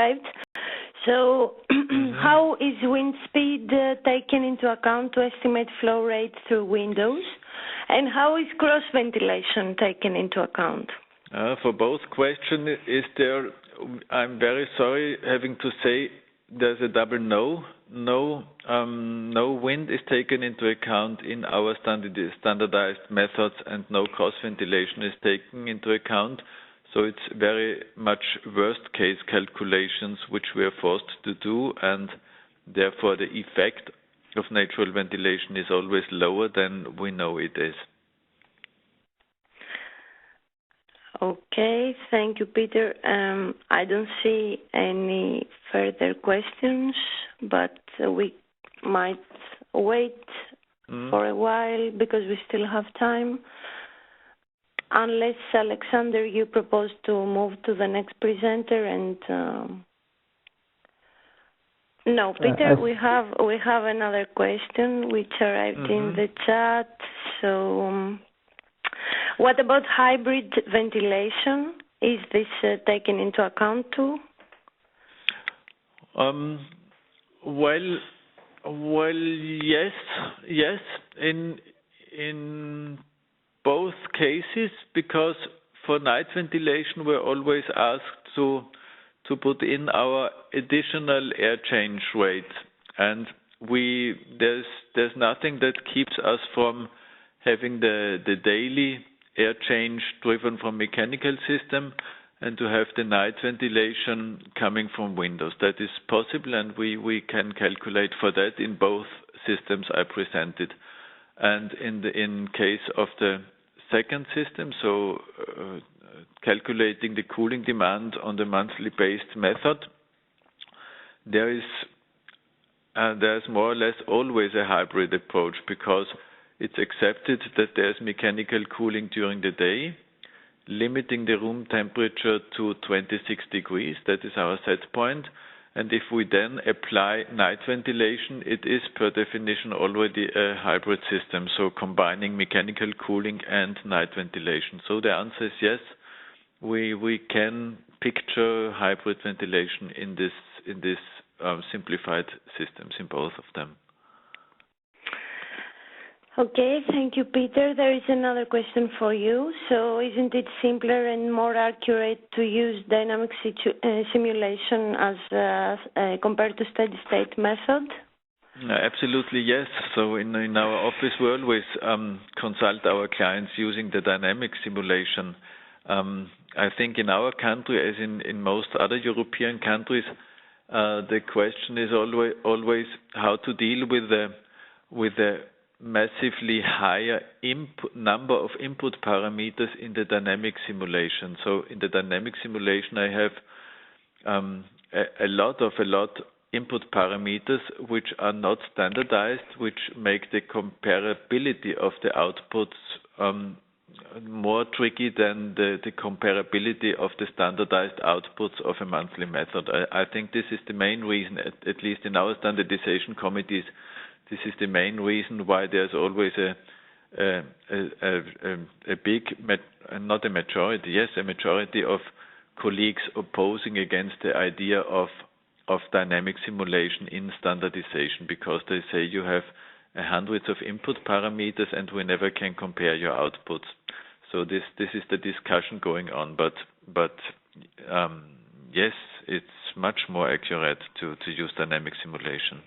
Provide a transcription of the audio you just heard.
arrived. So how is wind speed taken into account to estimate flow rate through windows? And how is cross ventilation taken into account? For both questions, I'm very sorry having to say there's a double no. No wind is taken into account in our standardized methods, and no cross ventilation is taken into account. So it's very much worst case calculations which we are forced to do, and therefore the effect of natural ventilation is always lower than we know it is. Okay, thank you, Peter. I don't see any further questions, but we might wait for a while because we still have time. Unless, Alexander, you propose to move to the next presenter, and no, Peter, we have another question which arrived in the chat. So, what about hybrid ventilation? Is this taken into account too? Well, yes. In both cases, because for night ventilation we're always asked to put in our additional air change rate, and there's nothing that keeps us from having the daily air change driven from mechanical system and to have the night ventilation coming from windows. That is possible, and we can calculate for that in both systems I presented. And in case of the second system, so calculating the cooling demand on the monthly based method, there's more or less always a hybrid approach, because it's accepted that there's mechanical cooling during the day, limiting the room temperature to 26 degrees. That is our set point. And if we then apply night ventilation, it is per definition already a hybrid system, so combining mechanical cooling and night ventilation. So the answer is yes, we can picture hybrid ventilation in this simplified systems in both of them. Okay, thank you, Peter. There is another question for you. So isn't it simpler and more accurate to use dynamic simulation as compared to steady-state method? Absolutely, yes. So in our office, we always consult our clients using the dynamic simulation. I think in our country, as in most other European countries, the question is always how to deal with the massively higher number of input parameters in the dynamic simulation. So in the dynamic simulation, I have a lot input parameters which are not standardized, which make the comparability of the outputs more tricky than the comparability of the standardized outputs of a monthly method. I think this is the main reason, at least in our standardization committees, this is the main reason why there's always a majority of colleagues opposing against the idea of dynamic simulation in standardization, because they say you have hundreds of input parameters and we never can compare your outputs. So this is the discussion going on, but yes, it's much more accurate to use dynamic simulation.